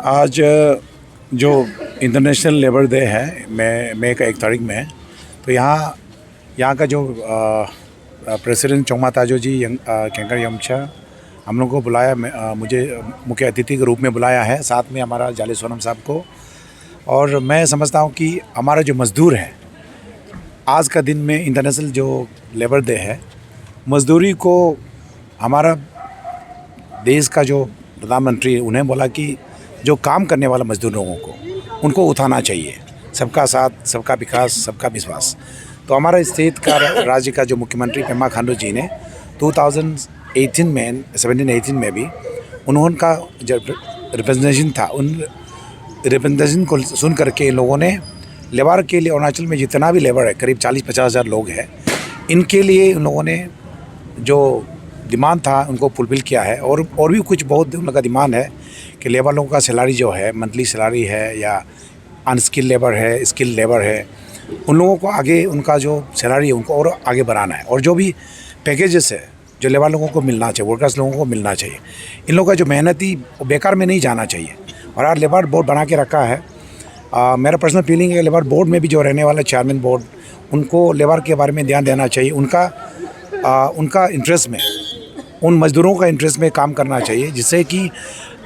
आज जो international labour day है मई का 1 तारीख में है, तो यहाँ का जो प्रेसिडेंट चोंगमा ताजो जी कैंकर यमचा हम लोग को बुलाया, मुझे मुख्य अतिथि के रूप में बुलाया है, साथ में हमारा जाले सोनम साहब को। और मैं समझता हूँ कि हमारा जो मज़दूर है, आज का दिन में इंटरनेशनल जो लेबर डे है, मज़दूरी को हमारा देश का जो प्रधानमंत्री उन्हें बोला कि जो काम करने वाला मज़दूर लोगों को उनको उठाना चाहिए, सबका साथ, सबका विकास, सबका विश्वास। तो हमारा स्टेट का राज्य का जो मुख्यमंत्री पेमा खांडू जी ने 17-18 में भी उनका जो रिप्रेजेंटेशन था, उन रिप्रेजेंटेशन को सुन करके इन लोगों ने लेबर के लिए अरुणाचल में जितना भी लेबर है, करीब 40-50 हज़ार लोग हैं, इनके लिए उन लोगों ने जो डिमांड था उनको फुलफिल किया है। और भी कुछ बहुत उन लोगों का डिमांड है कि लेबर लोगों का सैलरी जो है, मंथली सैलरी है या अनस्किल्ड लेबर है, स्किल्ड लेबर है, उन लोगों को आगे उनका जो सैलरी है उनको और आगे बढ़ाना है। और जो भी पैकेजेस है जो लेबर लोगों को मिलना चाहिए, वर्कर्स लोगों को मिलना चाहिए, इन लोगों का जो मेहनती बेकार में नहीं जाना चाहिए। और आज लेबर बोर्ड बना के रखा है। मेरा पर्सनल फीलिंग है लेबर बोर्ड में भी जो रहने वाला चेयरमैन बोर्ड, उनको लेबर के बारे में ध्यान देना चाहिए। उनका इंटरेस्ट में, उन मज़दूरों का इंटरेस्ट में काम करना चाहिए, जिससे कि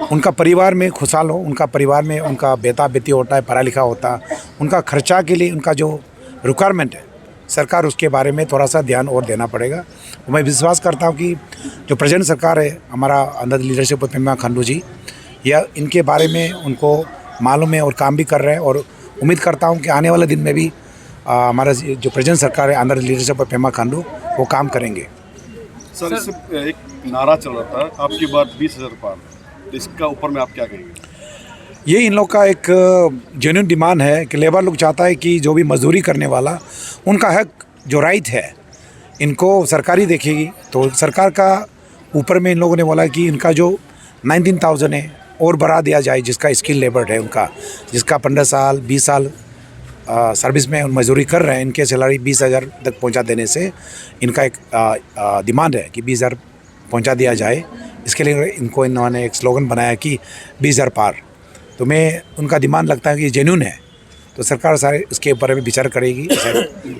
उनका परिवार में खुशहाल हो, उनका परिवार में उनका बेटा बेटी होता है, पढ़ा लिखा होता, उनका खर्चा के लिए उनका जो रिक्वायरमेंट है, सरकार उसके बारे में थोड़ा सा ध्यान और देना पड़ेगा। मैं विश्वास करता हूँ कि जो प्रेजेंट सरकार है हमारा under the leadership of Pema Khandu ji, या इनके बारे में उनको मालूम है और काम भी कर रहे हैं। और उम्मीद करता हूँ कि आने वाले दिन में भी हमारा जो प्रेजेंट सरकार है under the leadership of Pema Khandu वो काम करेंगे। सर, इससे एक नारा चल रहा था, आपकी बात 20,000 पार, तो इसका ऊपर में आप क्या कहेंगे? ये इन लोग का एक जेन्युइन डिमांड है कि लेबर लोग चाहता है कि जो भी मजदूरी करने वाला, उनका हक जो राइट है इनको सरकारी देखेगी। तो सरकार का ऊपर में इन लोगों ने बोला कि इनका जो 19,000 है और बढ़ा दिया जाए, जिसका स्किल लेबर है उनका, जिसका 15 साल 20 साल सर्विस में मजदूरी कर रहे हैं, इनके सैलरी 20,000 तक पहुंचा देने से इनका एक डिमांड है कि 20,000 पहुंचा दिया जाए। इसके लिए इन्होंने एक स्लोगन बनाया कि 20,000 पार। तो मैं उनका डिमांड लगता है कि जेन्युइन है, तो सरकार सारे इसके ऊपर में विचार करेगी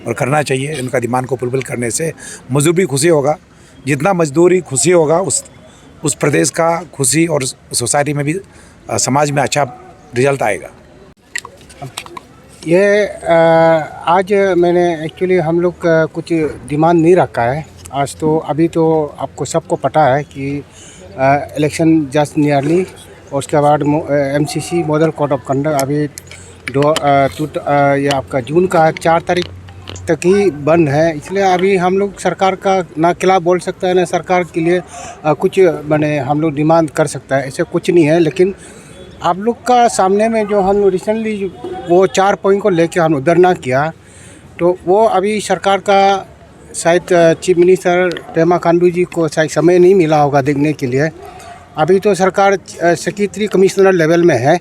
और करना चाहिए। उनका डिमांड को फुलफिल करने से मजदूर भी खुशी होगा। जितना मजदूरी खुशी होगा उस प्रदेश का खुशी, और सोसाइटी में भी समाज में अच्छा रिजल्ट आएगा। ये आज मैंने एक्चुअली हम लोग कुछ डिमांड नहीं रखा है आज। तो अभी तो आपको सबको पता है कि इलेक्शन जस्ट नियरली, और उसके बाद MCC model code of conduct अभी ये आपका जून का 4 तारीख तक ही बंद है। इसलिए अभी हम लोग सरकार का ना खिलाफ बोल सकता है, ना सरकार के लिए कुछ मैंने हम लोग डिमांड कर सकता है, ऐसे कुछ नहीं है। लेकिन आप लोग का सामने में जो हम रिसेंटली वो 4 पॉइंट को लेके हम धरना किया, तो वो अभी सरकार का शायद चीफ मिनिस्टर पेमा खांडू जी को शायद समय नहीं मिला होगा देखने के लिए। अभी तो सरकार सेक्रेटरी कमिश्नर लेवल में है।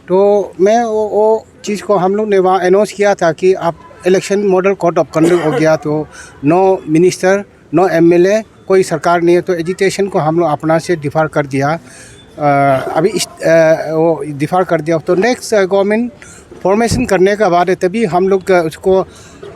तो मैं वो चीज़ को हम लोग ने वहाँ अनाउंस किया था कि आप election model code of conduct हो गया तो नो मिनिस्टर, नो MLA, कोई सरकार नहीं है। तो एजुटेशन को हम लोग अपना से डिफर कर दिया, अभी वो डिफर कर दिया। तो नेक्स्ट गवर्नमेंट फॉर्मेशन करने के बाद तभी हम लोग उसको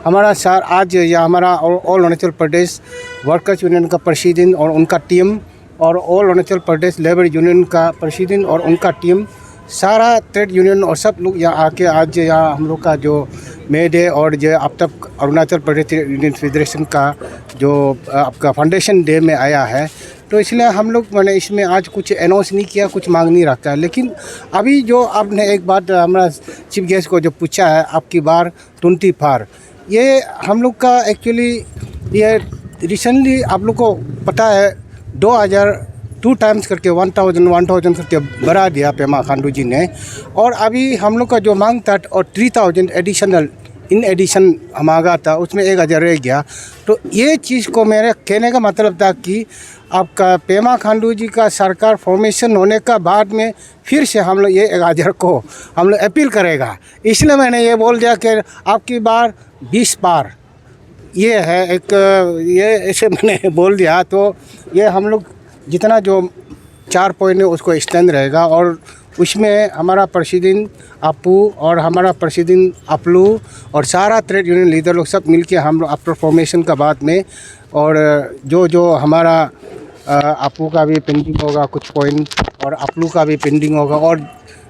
हमारा सर आज या हमारा all Arunachal Pradesh workers union का प्रेसिडेंट और उनका टीम, और all Arunachal Pradesh labour union का प्रेसिडेंट और उनका टीम, सारा ट्रेड यूनियन और सब लोग यहाँ आके आज यहाँ हम लोग का जो मे डे और जो अब तक अरुणाचल प्रदेश यूनियन फेडरेशन का जो आपका फाउंडेशन डे में आया है। तो इसलिए हम लोग मैंने इसमें आज कुछ अनाउंस नहीं किया, कुछ मांग नहीं रखा है। लेकिन अभी जो आपने एक बात हमारा चीफ गेस्ट को जो पूछा है, आपकी बार 20 पार, ये हम लोग का एक्चुअली ये रिसेंटली आप लोग को पता है 2 टाइम्स करके 1,000 करके बढ़ा दिया पेमा खांडू जी ने। और अभी हम लोग का जो मांग था और 3,000 एडिशनल इन एडिशन मांगा था, उसमें 1,000 रह गया। तो ये चीज़ को मेरे कहने का मतलब था कि आपका पेमा खांडू जी का सरकार फॉर्मेशन होने का बाद में फिर से हम लोग ये 1,000 को हम लोग अपील करेगा। इसलिए मैंने ये बोल दिया कि आपकी बार 20 पार ये है एक, ये ऐसे मैंने बोल दिया। तो ये हम लोग जितना जो 4 पॉइंट है उसको एक्सटेंड रहेगा, और उसमें हमारा प्रेसिडेंट अपू और हमारा प्रेसिडेंट अपलू और सारा ट्रेड यूनियन लीडर लोग सब मिलके हम लोग आफ्टर फॉर्मेशन का बाद में, और जो हमारा अपू का भी पेंडिंग होगा कुछ पॉइंट, और अपलू का भी पेंडिंग होगा, और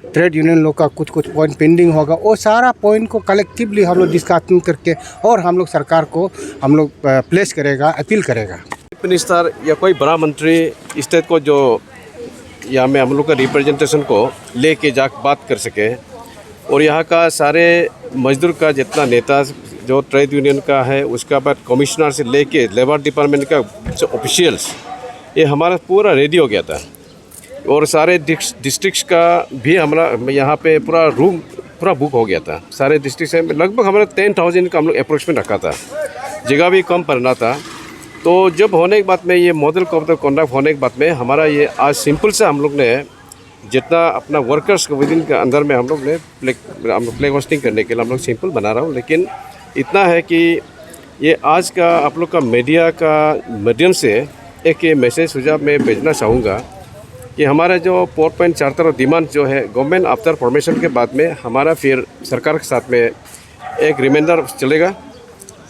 ट्रेड यूनियन लोग का कुछ पॉइंट पेंडिंग होगा, वो सारा पॉइंट को कलेक्टिवली हम लोग डिस्कशन करके और हम लोग सरकार को हम लोग प्लेस करेगा, अपील करेगा। मिनिस्टर या कोई बड़ा मंत्री स्टेट को जो यहाँ में हम लोग का रिप्रेजेंटेशन को लेके जाकर बात कर सके, और यहाँ का सारे मजदूर का जितना नेता जो ट्रेड यूनियन का है, उसका बाद कमिश्नर से लेके लेबर डिपार्टमेंट का जो ऑफिशियल्स, ये हमारा पूरा रेडी हो गया था। और सारे डिस्ट्रिक्ट्स का भी हमारा यहाँ पे पूरा रूम पूरा बुक हो गया था। सारे डिस्ट्रिक्ट से लगभग हमारा 10,000 का हम लोग अप्रोक्सीमेट रखा था, जगह भी कम पड़ना था। तो जब होने के बाद में ये मॉडल कॉन्डक्ट होने के बाद में हमारा ये आज सिंपल से हम लोग ने जितना अपना वर्कर्स को विदिन के अंदर में हम लोग प्ले होस्टिंग करने के लिए हम लोग सिंपल बना रहा हूँ। लेकिन इतना है कि ये आज का आप लोग का मीडिया का माध्यम से एक ये मैसेज सुझाव मैं भेजना चाहूँगा कि हमारा जो 4.4 डिमांड जो है गवर्नमेंट आफ्टर फॉर्मेशन के बाद में हमारा फिर सरकार के साथ में एक रिमाइंडर चलेगा।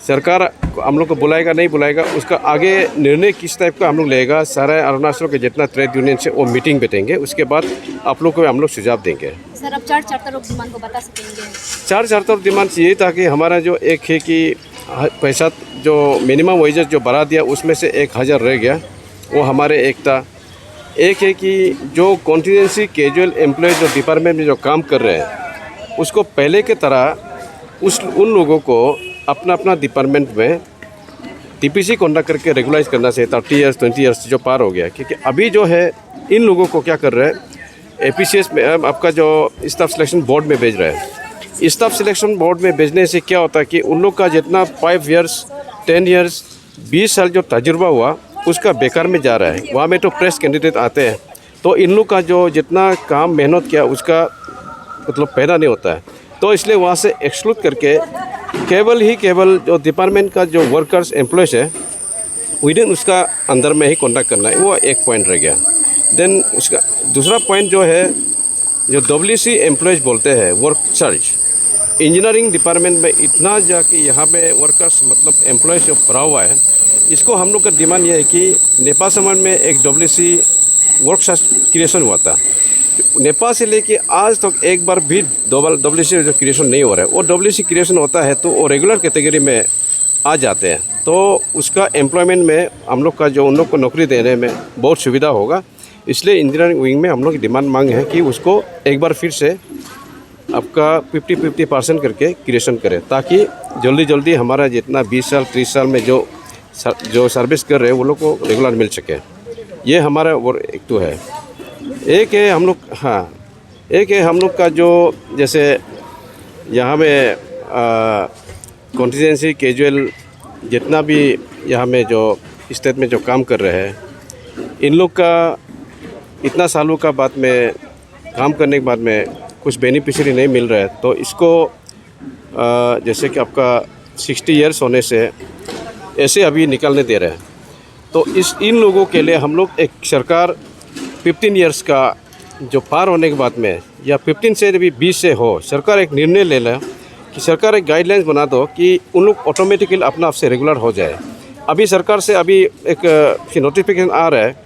सरकार हम लोग को बुलाएगा नहीं बुलाएगा, उसका आगे निर्णय किस टाइप का हम लोग लेगा। सारे अरुणाचल के जितना ट्रेड यूनियन से वो मीटिंग बैठेंगे, उसके बाद आप लोग को हम लोग सुझाव देंगे। सर अब 4 डिमांड को बता सकेंगे? 4 डिमांड ये था कि हमारा जो एक है कि पैसा जो मिनिमम वेजेस जो बढ़ा दिया उसमें से 1,000 रह गया, वो हमारे एक था। एक है कि जो कॉन्टीजेंसी कैजुअल एम्प्लॉय जो डिपार्टमेंट में जो काम कर रहे हैं उसको पहले के तरह उन लोगों को अपना अपना डिपार्टमेंट में टीपीसी कॉन्डक्ट करके रेगुलाइज करना चाहिए। 30 ईयर्स 20 ईयर्स जो पार हो गया, क्योंकि अभी जो है इन लोगों को क्या कर रहे हैं APCS में आपका जो स्टाफ सिलेक्शन बोर्ड में भेज रहे हैं। स्टाफ सिलेक्शन बोर्ड में भेजने से क्या होता है कि उन लोग का जितना 5 ईयर्स 10 ईयर्स 20 साल जो तजुर्बा हुआ उसका बेकार में जा रहा है। वहाँ में तो प्रेस कैंडिडेट आते हैं, तो इन लोग का जो जितना काम मेहनत किया उसका मतलब पैदा नहीं होता है। तो इसलिए वहाँ से एक्सक्लूड करके केवल जो डिपार्टमेंट का जो वर्कर्स एम्प्लॉयज़ है विदिन उसका अंदर में ही कॉन्डक्ट करना है, वो एक पॉइंट रह गया। देन उसका दूसरा पॉइंट जो है जो WC एम्प्लॉयज़ बोलते हैं वर्क चार्ज, इंजीनियरिंग डिपार्टमेंट में इतना जाके यहाँ पे वर्कर्स मतलब एम्प्लॉयज़ जो भरा हुआ है, इसको हम लोग का डिमांड ये है कि नेपाल समाज में एक WC वर्क चार्ज क्रिएशन हुआ था। नेपाल से लेके आज तक एक बार भी WC जो क्रिएशन नहीं हो रहा है। वो WC क्रिएशन होता है तो वो रेगुलर कैटेगरी में आ जाते हैं, तो उसका एम्प्लॉयमेंट में हम लोग का जो उन लोग को नौकरी देने में बहुत सुविधा होगा। इसलिए इंजीनियरिंग विंग में हम लोग की डिमांड मांग है कि उसको एक बार फिर से आपका 50-50% करके क्रिएशन करें, ताकि जल्दी हमारा जितना 20 साल 30 साल में जो सर्विस कर रहे हैं वो लोग को रेगुलर मिल सके। ये हमारा वो एक तो है। एक है हम लोग का जो जैसे यहाँ में कॉन्टीजेंसी कैजुअल जितना भी यहाँ में जो स्टेट में जो काम कर रहे हैं, इन लोग का इतना सालों का बाद में काम करने के बाद में कुछ बेनिफिशियरी नहीं मिल रहा है, तो इसको जैसे कि आपका 60 ईयर्स होने से ऐसे अभी निकालने दे रहे हैं। तो इन लोगों के लिए हम लोग एक सरकार 15 ईयर्स का जो पार होने के बाद में या 15 से भी 20 से हो, सरकार एक निर्णय ले लें कि सरकार एक गाइडलाइंस बना दो कि उन लोग ऑटोमेटिकली अपना आप से रेगुलर हो जाए। अभी सरकार से अभी एक नोटिफिकेशन आ रहा है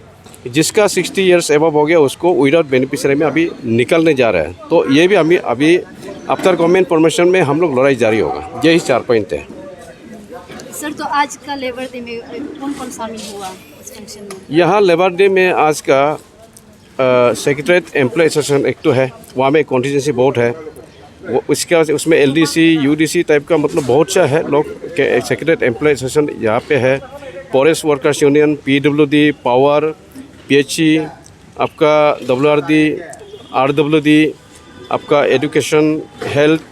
कि जिसका 60 ईयर्स एबव हो गया उसको विदाउट बेनिफिशियरी में अभी निकलने जा रहा है। तो ये भी अभी आफ्टर गवर्नमेंट परमिशन में हम लोग लड़ाई जारी होगा। यही 4 पॉइंट है। सर तो आज का लेबर डे में कौन शामिल हुआ इस फंक्शन में? यहाँ लेबर डे में आज का सेक्रेटरीट एम्प्लॉय एसोसिएशन एक तो है, वहाँ में कॉन्टीजेंसी बोर्ड है, वो उसमें LDC UDC टाइप का मतलब बहुत सा है लोग के सेक्रेटरीट एम्प्लॉय एसोसिएशन यहाँ पे है। Forest workers union, PWD, power, PHE, आपका WRD, RWD, आपका एजुकेशन, हेल्थ,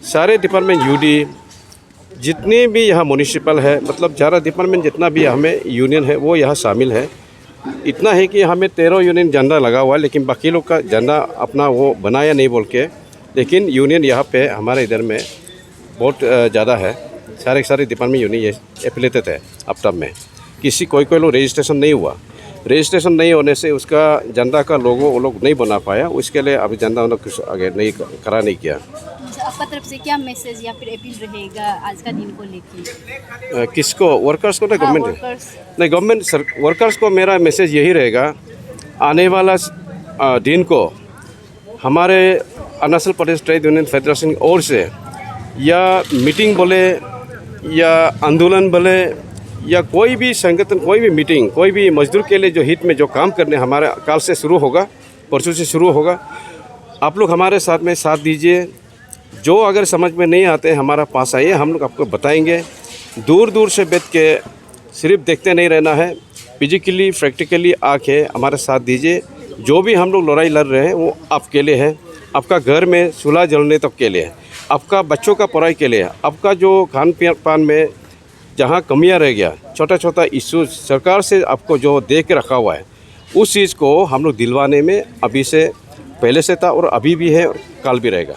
सारे डिपार्टमेंट UD, जितने भी यहाँ म्यूनिसिपल है, मतलब ज़्यादा डिपार्टमेंट जितना भी हमें यूनियन है वो यहाँ शामिल है। इतना है कि हमें 13 यूनियन झंडा लगा हुआ है, लेकिन बाकी लोग का झंडा अपना वो बनाया नहीं बोल के, लेकिन यूनियन यहाँ पे हमारे इधर में बहुत ज़्यादा है। सारे डिपार्टमेंट यूनियन ये एफिलेटेड है। अब तब में कोई लोग रजिस्ट्रेशन नहीं हुआ, रजिस्ट्रेशन नहीं होने से उसका जनता का लोगो वो लोग नहीं बना पाया, उसके लिए अभी जनता ने कुछ आगे नहीं करा नहीं किया। अच्छा, आपका तरफ से क्या मैसेज या फिर अपील रहेगा आज का दिन को लेके? किसको, वर्कर्स को ना गवर्नमेंट? वर्कर्स। नहीं, गवर्नमेंट वर्कर्स को मेरा मैसेज यही रहेगा, आने वाला दिन को हमारे Arunachal Pradesh trade union federation की ओर से या मीटिंग बोले या आंदोलन बोले या कोई भी संगठन, कोई भी मीटिंग, कोई भी मजदूर के लिए जो हित में जो काम करने हमारा कल से शुरू होगा, परसों से शुरू होगा। आप लोग हमारे साथ में साथ दीजिए। जो अगर समझ में नहीं आते हमारा पास आइए, हम लोग आपको बताएंगे। दूर दूर से बैठ के सिर्फ देखते नहीं रहना है, फिजिकली प्रैक्टिकली आके हमारे साथ दीजिए। जो भी हम लोग लड़ाई लड़ रहे हैं वो आपके लिए है, आपका घर में चूल्हा जलने तक के लिए है, आपका बच्चों का पढ़ाई के लिए है, आपका जो खान पान में जहाँ कमियां रह गया, छोटा छोटा इशू सरकार से आपको जो दे के रखा हुआ है, उस चीज़ को हम लोग दिलवाने में अभी से पहले से था और अभी भी है और कल भी रहेगा।